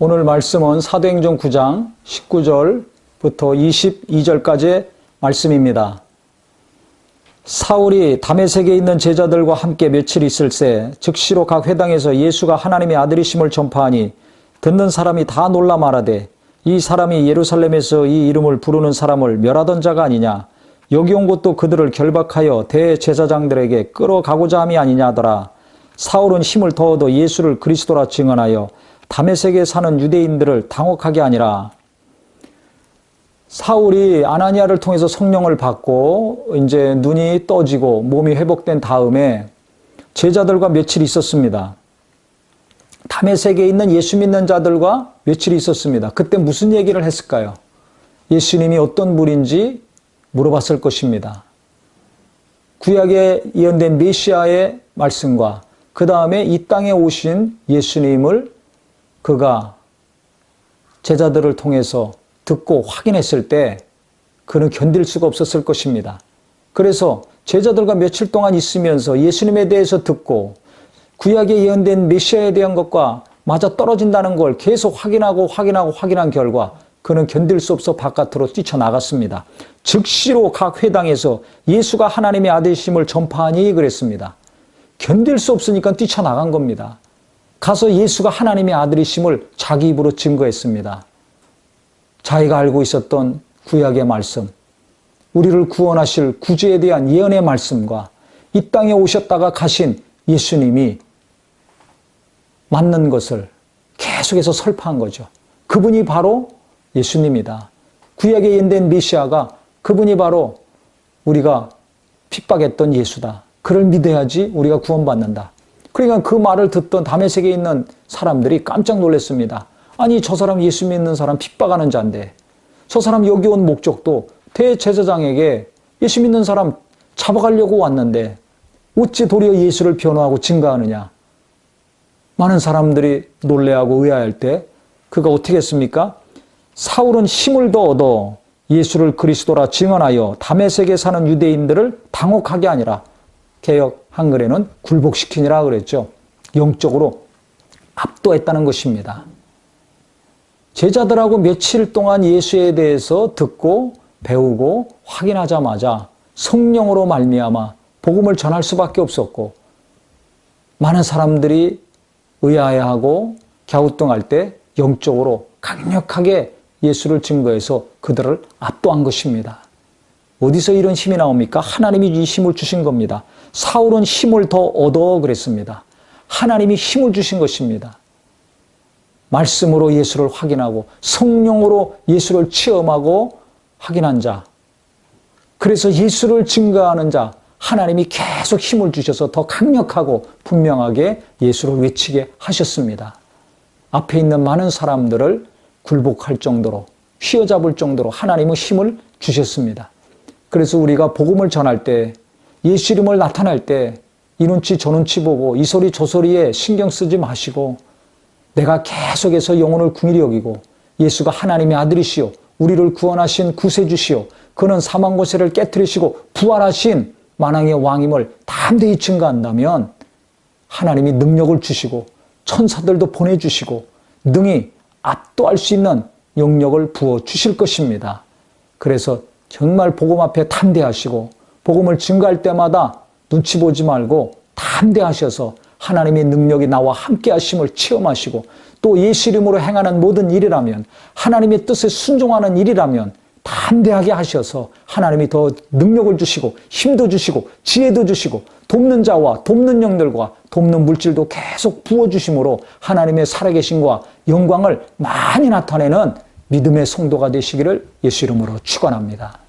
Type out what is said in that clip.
오늘 말씀은 사도행전 9장 19절부터 22절까지의 말씀입니다. 사울이 다메섹에 있는 제자들과 함께 며칠 있을새 즉시로 각 회당에서 예수가 하나님의 아들이심을 전파하니 듣는 사람이 다 놀라 말하되 이 사람이 예루살렘에서 이 이름을 부르는 사람을 멸하던 자가 아니냐. 여기 온 것도 그들을 결박하여 대제사장들에게 끌어가고자 함이 아니냐 하더라. 사울은 힘을 더 얻어 예수를 그리스도라 증언하여 다메섹에 사는 유대인들을 당혹하게 하니라. 사울이 아나니아를 통해서 성령을 받고 이제 눈이 떠지고 몸이 회복된 다음에 제자들과 며칠 있었습니다. 다메섹에 있는 예수 믿는 자들과 며칠 있었습니다. 그때 무슨 얘기를 했을까요? 예수님이 어떤 분인지 물어봤을 것입니다. 구약에 예언된 메시아의 말씀과 그 다음에 이 땅에 오신 예수님을 그가 제자들을 통해서 듣고 확인했을 때 그는 견딜 수가 없었을 것입니다. 그래서 제자들과 며칠 동안 있으면서 예수님에 대해서 듣고 구약에 예언된 메시아에 대한 것과 맞아떨어진다는 걸 계속 확인한 결과 그는 견딜 수 없어 바깥으로 뛰쳐나갔습니다. 즉시로 각 회당에서 예수가 하나님의 아들이심을 전파하니 그랬습니다. 견딜 수 없으니까 뛰쳐나간 겁니다. 가서 예수가 하나님의 아들이심을 자기 입으로 증거했습니다. 자기가 알고 있었던 구약의 말씀, 우리를 구원하실 구주에 대한 예언의 말씀과 이 땅에 오셨다가 가신 예수님이 맞는 것을 계속해서 설파한 거죠. 그분이 바로 예수님이다. 구약에 예언된 메시아가 그분이 바로 우리가 핍박했던 예수다. 그를 믿어야지 우리가 구원받는다. 그러니까 그 말을 듣던 다메섹에 있는 사람들이 깜짝 놀랐습니다. 아니 저 사람 예수 믿는 사람 핍박하는 자인데 저 사람 여기 온 목적도 대제사장에게 예수 믿는 사람 잡아가려고 왔는데 어찌 도리어 예수를 변호하고 증거하느냐. 많은 사람들이 놀래하고 의아할 때 그가 어떻게 했습니까? 사울은 힘을 더 얻어 예수를 그리스도라 증언하여 다메섹에 사는 유대인들을 당혹하게 하니라. 개역 한글에는 굴복시키니라 그랬죠. 영적으로 압도했다는 것입니다. 제자들하고 며칠 동안 예수에 대해서 듣고 배우고 확인하자마자 성령으로 말미암아 복음을 전할 수밖에 없었고 많은 사람들이 의아해하고 갸우뚱할 때 영적으로 강력하게 예수를 증거해서 그들을 압도한 것입니다. 어디서 이런 힘이 나옵니까? 하나님이 이 힘을 주신 겁니다. 사울은 힘을 더 얻어 그랬습니다. 하나님이 힘을 주신 것입니다. 말씀으로 예수를 확인하고 성령으로 예수를 체험하고 확인한 자. 그래서 예수를 증거하는 자. 하나님이 계속 힘을 주셔서 더 강력하고 분명하게 예수를 외치게 하셨습니다. 앞에 있는 많은 사람들을 굴복할 정도로 휘어잡을 정도로 하나님은 힘을 주셨습니다. 그래서 우리가 복음을 전할 때 예수 이름을 나타날 때 이 눈치 저 눈치 보고 이 소리 저 소리에 신경 쓰지 마시고 내가 계속해서 영혼을 긍휼히 여기고 예수가 하나님의 아들이시오 우리를 구원하신 구세주시오 그는 사망 권세를 깨뜨리시고 부활하신 만왕의 왕임을 담대히 증거한다면 하나님이 능력을 주시고 천사들도 보내주시고 능히 압도할 수 있는 영역을 부어주실 것입니다. 그래서 정말 복음 앞에 담대하시고 복음을 증거할 때마다 눈치 보지 말고 담대하셔서 하나님의 능력이 나와 함께 하심을 체험하시고 또 예수 이름으로 행하는 모든 일이라면 하나님의 뜻에 순종하는 일이라면 담대하게 하셔서 하나님이 더 능력을 주시고 힘도 주시고 지혜도 주시고 돕는 자와 돕는 영들과 돕는 물질도 계속 부어주심으로 하나님의 살아계심과 영광을 많이 나타내는 믿음의 성도가 되시기를 예수 이름으로 축원합니다.